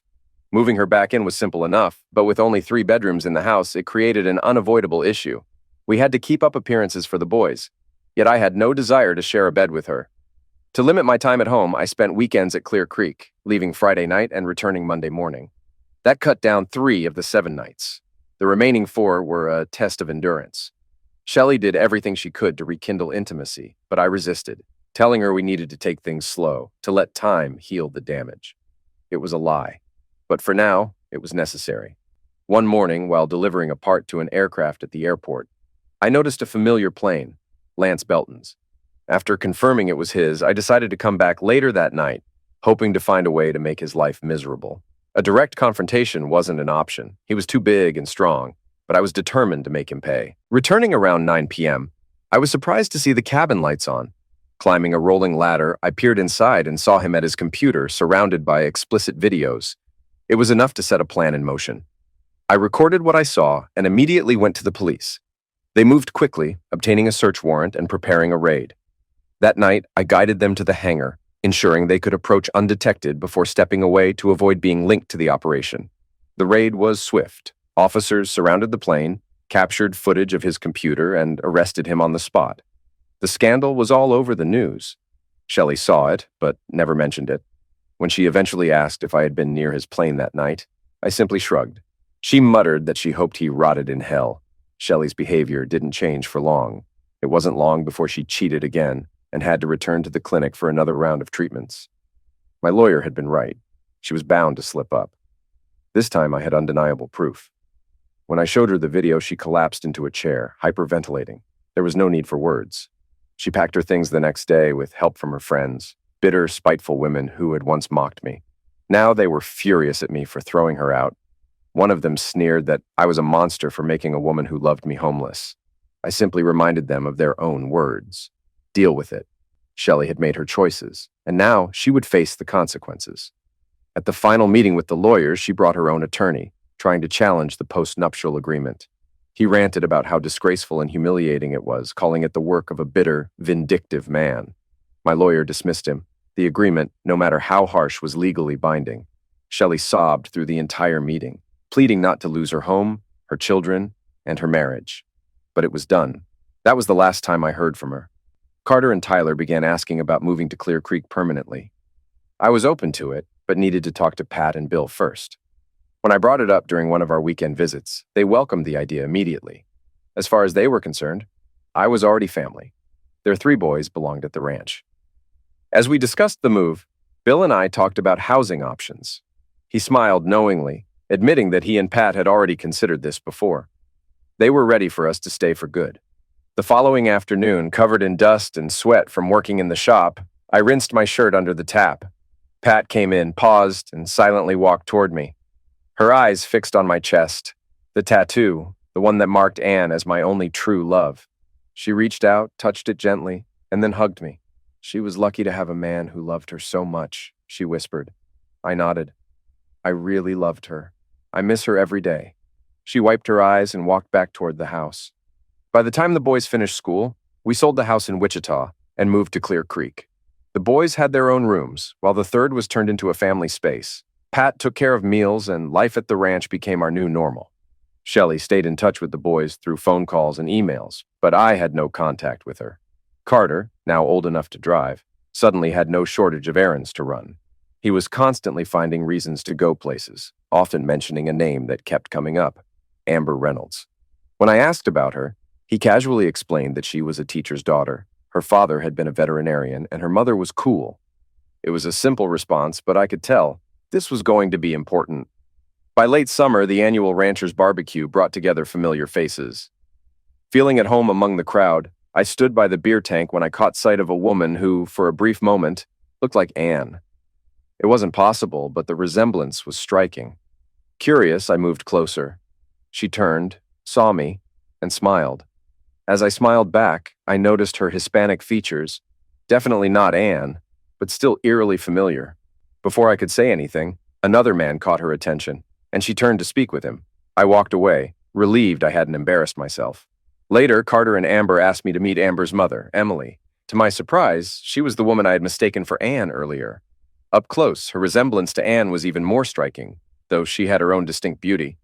B: Moving her back in was simple enough, but with only 3 bedrooms in the house, it created an unavoidable issue. We had to keep up appearances for the boys, yet I had no desire to share a bed with her. To limit my time at home, I spent weekends at Clear Creek, leaving Friday night and returning Monday morning. That cut down 3 of the 7 nights. The remaining 4 were a test of endurance. Shelley did everything she could to rekindle intimacy, but I resisted, telling her we needed to take things slow, to let time heal the damage. It was a lie, but for now, it was necessary. One morning, while delivering a part to an aircraft at the airport, I noticed a familiar plane, Lance Belton's. After confirming it was his, I decided to come back later that night, hoping to find a way to make his life miserable. A direct confrontation wasn't an option. He was too big and strong, but I was determined to make him pay. Returning around 9 p.m., I was surprised to see the cabin lights on. Climbing a rolling ladder, I peered inside and saw him at his computer, surrounded by explicit videos. It was enough to set a plan in motion. I recorded what I saw and immediately went to the police. They moved quickly, obtaining a search warrant and preparing a raid. That night, I guided them to the hangar, ensuring they could approach undetected before stepping away to avoid being linked to the operation. The raid was swift. Officers surrounded the plane, captured footage of his computer, and arrested him on the spot. The scandal was all over the news. Shelley saw it, but never mentioned it. When she eventually asked if I had been near his plane that night, I simply shrugged. She muttered that she hoped he rotted in hell. Shelley's behavior didn't change for long. It wasn't long before she cheated again and had to return to the clinic for another round of treatments. My lawyer had been right. She was bound to slip up. This time I had undeniable proof. When I showed her the video, she collapsed into a chair, hyperventilating. There was no need for words. She packed her things the next day with help from her friends, bitter, spiteful women who had once mocked me. Now they were furious at me for throwing her out. One of them sneered that I was a monster for making a woman who loved me homeless. I simply reminded them of their own words. Deal with it. Shelley had made her choices, and now she would face the consequences. At the final meeting with the lawyers, she brought her own attorney, trying to challenge the postnuptial agreement. He ranted about how disgraceful and humiliating it was, calling it the work of a bitter, vindictive man. My lawyer dismissed him. The agreement, no matter how harsh, was legally binding. Shelley sobbed through the entire meeting, pleading not to lose her home, her children, and her marriage. But it was done. That was the last time I heard from her. Carter and Tyler began asking about moving to Clear Creek permanently. I was open to it, but needed to talk to Pat and Bill first. When I brought it up during one of our weekend visits, they welcomed the idea immediately. As far as they were concerned, I was already family. Their 3 boys belonged at the ranch. As we discussed the move, Bill and I talked about housing options. He smiled knowingly, admitting that he and Pat had already considered this before. They were ready for us to stay for good. The following afternoon, covered in dust and sweat from working in the shop, I rinsed my shirt under the tap. Pat came in, paused, and silently walked toward me. Her eyes fixed on my chest, the tattoo, the one that marked Anne as my only true love. She reached out, touched it gently, and then hugged me. She was lucky to have a man who loved her so much, she whispered. I nodded. I really loved her. I miss her every day. She wiped her eyes and walked back toward the house. By the time the boys finished school, we sold the house in Wichita and moved to Clear Creek. The boys had their own rooms, while the third was turned into a family space. Pat took care of meals, and life at the ranch became our new normal. Shelley stayed in touch with the boys through phone calls and emails, but I had no contact with her. Carter, now old enough to drive, suddenly had no shortage of errands to run. He was constantly finding reasons to go places, often mentioning a name that kept coming up, Amber Reynolds. When I asked about her, he casually explained that she was a teacher's daughter. Her father had been a veterinarian, and her mother was cool. It was a simple response, but I could tell this was going to be important. By late summer, the annual Ranchers Barbecue brought together familiar faces. Feeling at home among the crowd, I stood by the beer tank when I caught sight of a woman who, for a brief moment, looked like Anne. It wasn't possible, but the resemblance was striking. Curious, I moved closer. She turned, saw me, and smiled. As I smiled back, I noticed her Hispanic features, definitely not Anne, but still eerily familiar. Before I could say anything, another man caught her attention, and she turned to speak with him. I walked away, relieved I hadn't embarrassed myself. Later, Carter and Amber asked me to meet Amber's mother, Emily. To my surprise, she was the woman I had mistaken for Anne earlier. Up close, her resemblance to Anne was even more striking, though she had her own distinct beauty.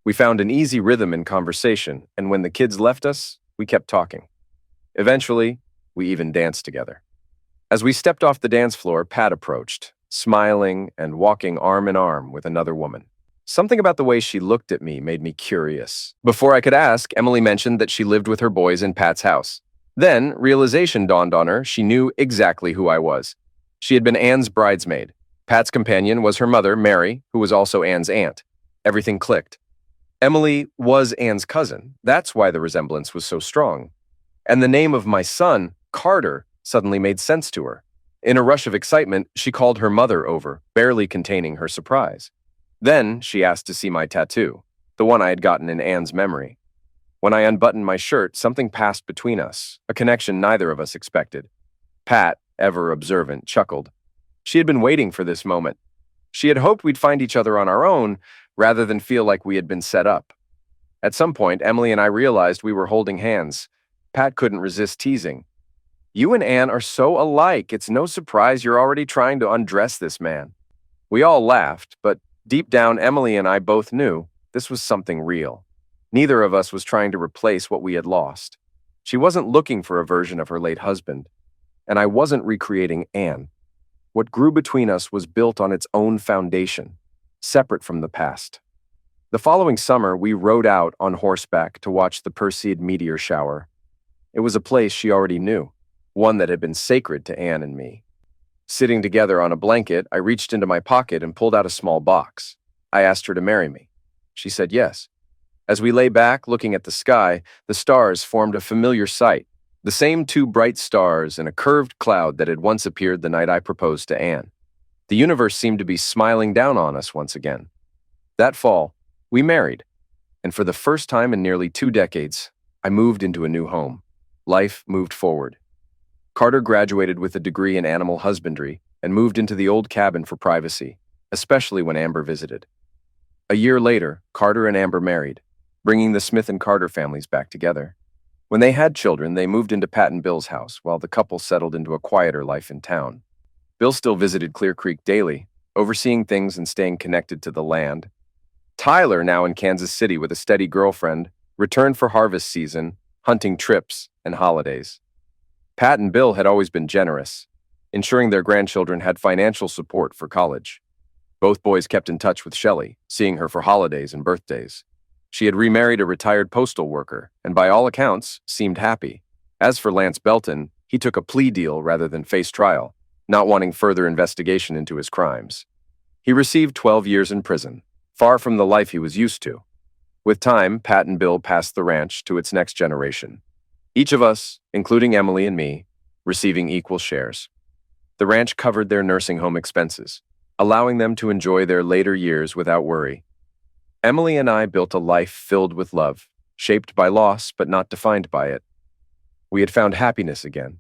B: We found an easy rhythm in conversation, and when the kids left us, we kept talking. Eventually, we even danced together. As we stepped off the dance floor, Pat approached, smiling and walking arm in arm with another woman. Something about the way she looked at me made me curious. Before I could ask, Emily mentioned that she lived with her boys in Pat's house. Then, realization dawned on her. She knew exactly who I was. She had been Anne's bridesmaid. Pat's companion was her mother, Mary, who was also Anne's aunt. Everything clicked. Emily was Anne's cousin. That's why the resemblance was so strong. And the name of my son, Carter, suddenly made sense to her. In a rush of excitement, she called her mother over, barely containing her surprise. Then she asked to see my tattoo, the one I had gotten in Anne's memory. When I unbuttoned my shirt, something passed between us, a connection neither of us expected. Pat, ever observant, chuckled. She had been waiting for this moment. She had hoped we'd find each other on our own, rather than feel like we had been set up. At some point, Emily and I realized we were holding hands. Pat couldn't resist teasing. "You and Anne are so alike, it's no surprise you're already trying to undress this man." We all laughed, but deep down, Emily and I both knew this was something real. Neither of us was trying to replace what we had lost. She wasn't looking for a version of her late husband, and I wasn't recreating Anne. What grew between us was built on its own foundation, separate from the past. The following summer, we rode out on horseback to watch the Perseid meteor shower. It was a place she already knew, one that had been sacred to Anne and me. Sitting together on a blanket, I reached into my pocket and pulled out a small box. I asked her to marry me. She said yes. As we lay back, looking at the sky, the stars formed a familiar sight, the same two bright stars in a curved cloud that had once appeared the night I proposed to Anne. The universe seemed to be smiling down on us once again. That fall, we married, and for the first time in nearly 2 decades, I moved into a new home. Life moved forward. Carter graduated with a degree in animal husbandry and moved into the old cabin for privacy, especially when Amber visited. A year later, Carter and Amber married, bringing the Smith and Carter families back together. When they had children, they moved into Pat and Bill's house, while the couple settled into a quieter life in town. Bill still visited Clear Creek daily, overseeing things and staying connected to the land. Tyler, now in Kansas City with a steady girlfriend, returned for harvest season, hunting trips, and holidays. Pat and Bill had always been generous, ensuring their grandchildren had financial support for college. Both boys kept in touch with Shelley, seeing her for holidays and birthdays. She had remarried a retired postal worker, and by all accounts, seemed happy. As for Lance Belton, he took a plea deal rather than face trial, not wanting further investigation into his crimes. He received 12 years in prison, far from the life he was used to. With time, Pat and Bill passed the ranch to its next generation. Each of us, including Emily and me, receiving equal shares. The ranch covered their nursing home expenses, allowing them to enjoy their later years without worry. Emily and I built a life filled with love, shaped by loss but not defined by it. We had found happiness again,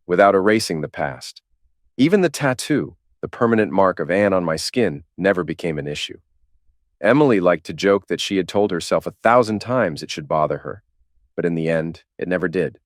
B: without erasing the past. Even the tattoo, the permanent mark of Anne on my skin, never became an issue. Emily liked to joke that she had told herself 1,000 times it should bother her, but in the end, it never did.